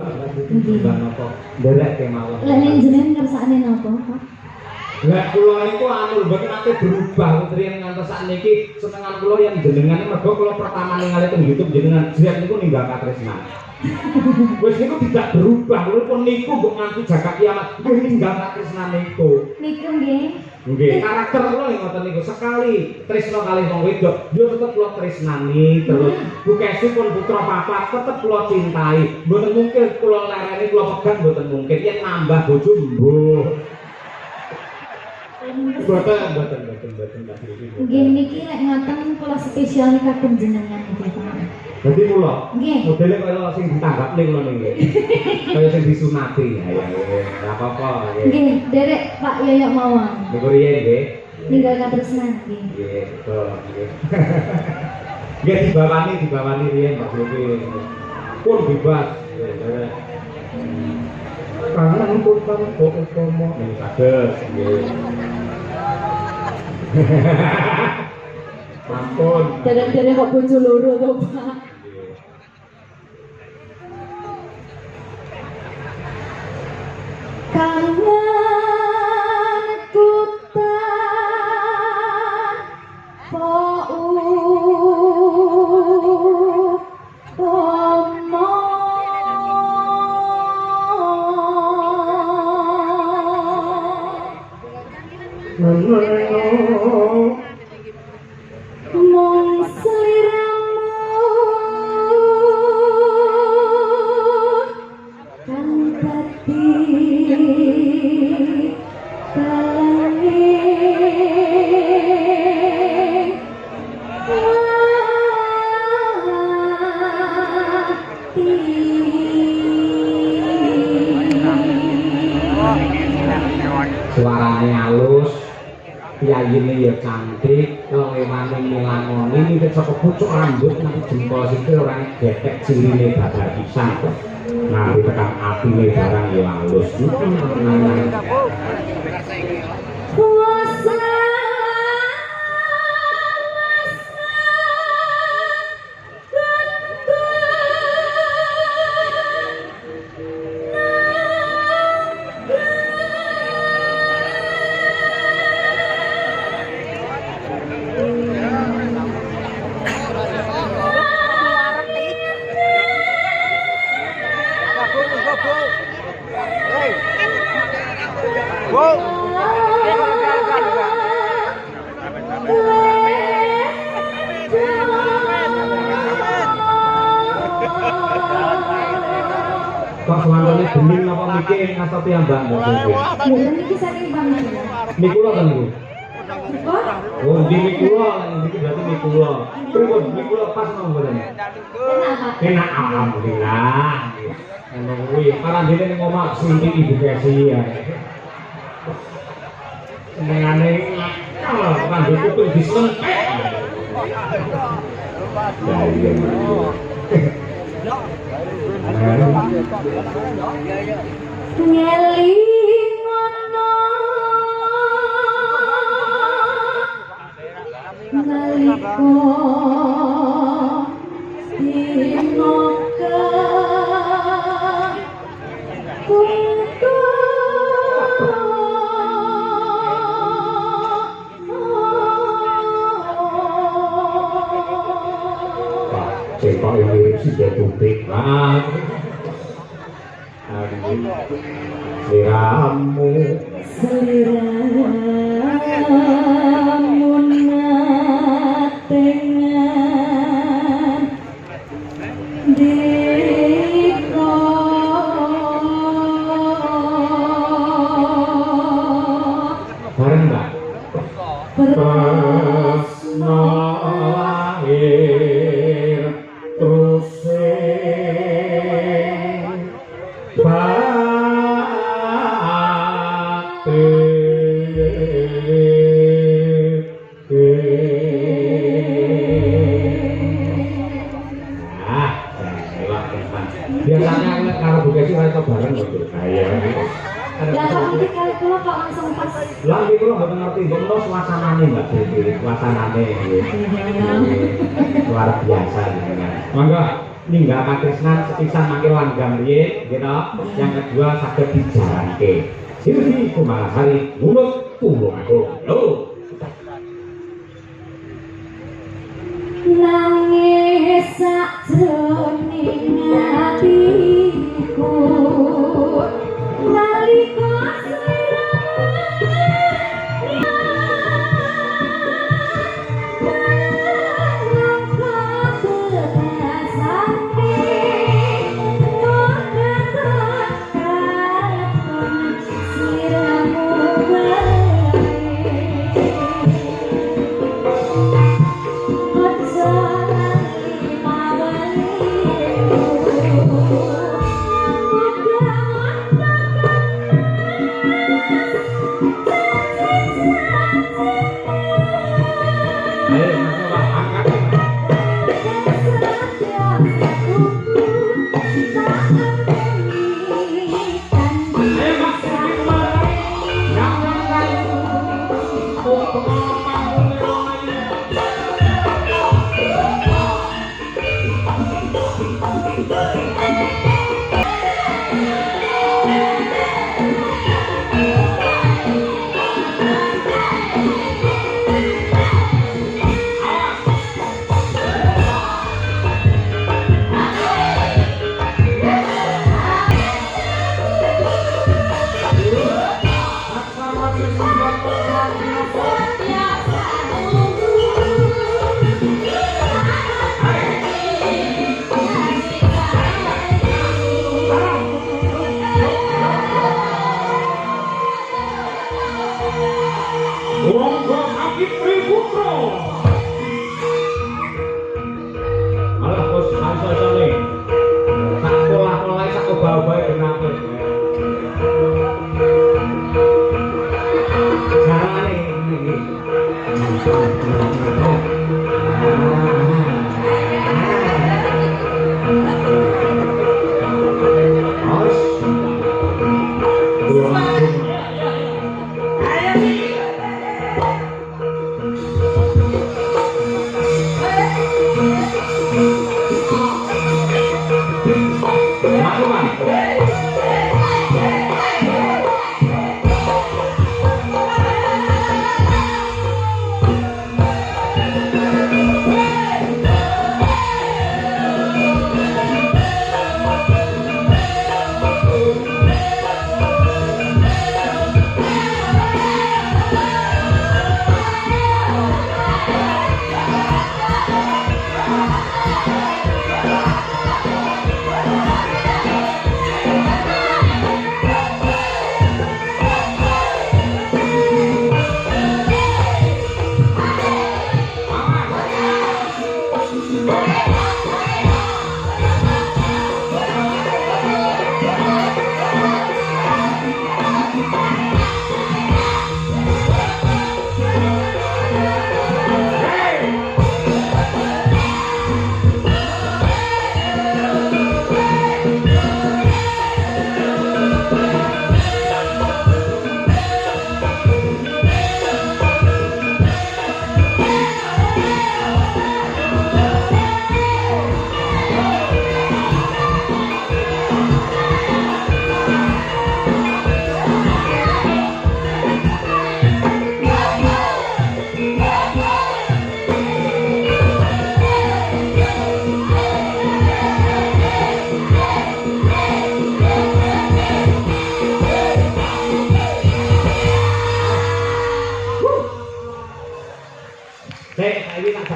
Mbak napa nderek kemawon. Lek ning jenengan ngersakne napa, Pak? Lah kula niku anu mboten nate berubah riyen ngantos sakniki senengan kula yen jenengan mergo kula pertama ningali teng YouTube jenengan jiat niku ninggal katresnan. Wis niku tidak berubah walaupun niku mbok nganti jagat kiamat nggih ninggal katresnan niku. Niku nggih. Nggih, karakter kula ngoten niku sekali tresna kalih wong wedok, yo tetep kula tresnani terus. Bu Kesi pun putra papat tetep kula cintai. Mboten mungkin kula lereni kula pegang mboten mungkin yen nambah bojo mbuh. Mboten. Nggih niki lek ngoten kula spesial kagem jenengan nggih, Pak. Dadi kula Nggih. modele kaya sing ditanggapne kula niki. Kaya sing disunati. Ayo, ora apa-apa nggih. Nggih, derek Pak Yoyok mawon. Niku riyen nggih. Ninggal katresnan nggih. Nggih, betul nggih. Nggih dibawani riyen Pak Yogi. Pun bebas. Kangen pun kok utama ning saged nggih. Ampun. Derek-derek kok bojo loro to, Pak. Kangen kutan mong seliramu kan tadi kalangi Suarane halus, piyayine ya cantik, lewane milangoni iki saka pucuk rambut nang jempol sikil ora getek cirine bakal pisan. Nah, tekan atine barang ya halus. kuasa Kok suarane bening apa mikir ngasati ambak mbok Dewi? mboten niki saking pamit. Niku lho kan niku. Kok Oh, di niku berarti niku lho. Pripun niku lho pas nang mboten? Enak alhamdulillah. Ngono kuwi parandene ning omah sing Ibu Kesi ya. Senengane kanggo kuping disentek. Ya iya. ngelingono naliko dinoka kumpul Cekok yang mirip si Jatutik lah. Seliramu seliramu natengan diko bareng mbak tresno lahir terus biasanya aku karo Bu Kesi ora iso bareng kok. Iya. Lah kok nanti kali kula kok langsung pas. Lah iki kula mboten ngerti, mbok suasanane Mbak Dewi, suasanane. Luar biasa. Monggo ninggalkan tresnan sepisan mangke langgam riyin gitu. Yang kedua saged dijalanke. Sirdi Kumalasari muluk tulung lho. Nangis sakjroning atiku nalika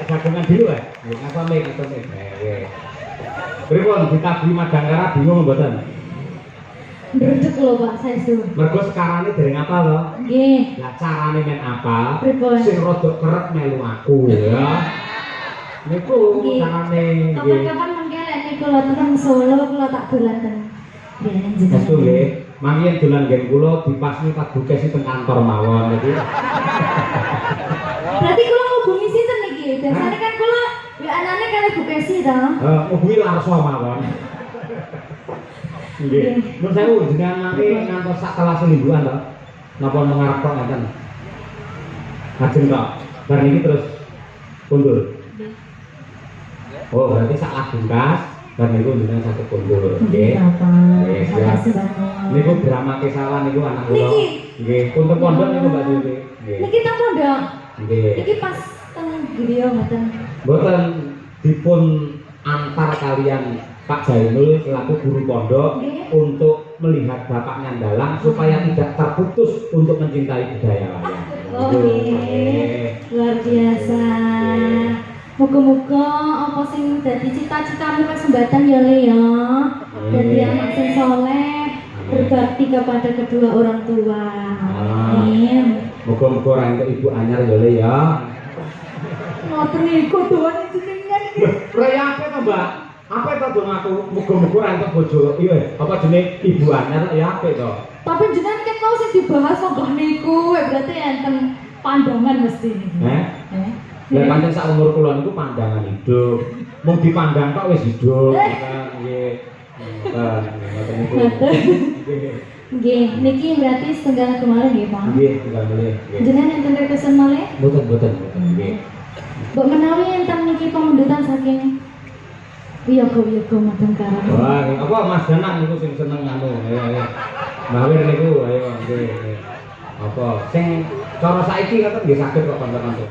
jagungan dulu ya. Ngasamik. Pripun ditabli Madangkara bingung mboten? Ndredeg lho Pak saestu. Mergo sekarane dereng apa lho? Nggih. Lah carane men apa? Pripun? Sing rada kerep melu aku ya. Niku carane nggih. Kapan-kapan mengke lek niku kula teng Solo kula tak dolan teng Biyen jenengan. Estu nggih. Mangien dolan ngen kula dipasni Pak Bukes teng kantor mawon iki. Berarti kula hubungi sinten niki? Biasane kan kula WA-ane kali Bukesi to. Hubungi Larso mawon. Nggih. Nun sewu jenengan mangke ngantos sak kelas mingguan to. Napa mengarep kok ngeten? Lajeng tok. Bar niki terus mundur. Oh, berarti sak lajeng kas Dan niku jenengan saged kundur. Nggih, Nggih. Bapak. Nggih, siap. Makasih banget. Niku drama kesawan niku anak kula. Niki. Nggih, punten pondok niku Mbak Dewi. Nggih. Niki tak pondok. Nggih. Niki pas teng griya mboten. Mboten dipun antar kalian Pak Jainul selaku guru pondok Nggih. untuk melihat Bapak Nyandalang supaya tidak terputus untuk mencintai budaya lain. Oh, nggih. Luar biasa. Muga-muga apa sing dadi cita-citamu kesempatan ya Le ya. Dadi anak sing soleh, berbakti kepada kedua orang tua. Amin. Moga-moga ora entuk ibu anyar ya Le ya. Ngoten niku tuan jenengan iki. Raya apa to, Mbak? Apa to dong aku moga-moga ora entuk bojo. Iya, apa jenenge ibu anyar ya apik to. Tapi jenengan ket mau sing dibahas kok niku, berarti enten pandangan mesti niku. Lah pancen sak umur kula niku pandangan hidup. Mung dipandang tok wis hidup. Nggih. Ngoten niku. Nggih, niki berarti setengah kemarin nggih, Pak. Nggih, tinggal boleh. Jenengan enten kesan malih? Boten. Nggih. Mbok menawi enten niki pemundutan saking wiyoga-wiyoga madang karang. Wah, apa Mas Danang niku sing seneng anu. Ayo. Mawir niku ayo nggih. Apa sing cara saiki kata nggih saged kok kanca-kanca.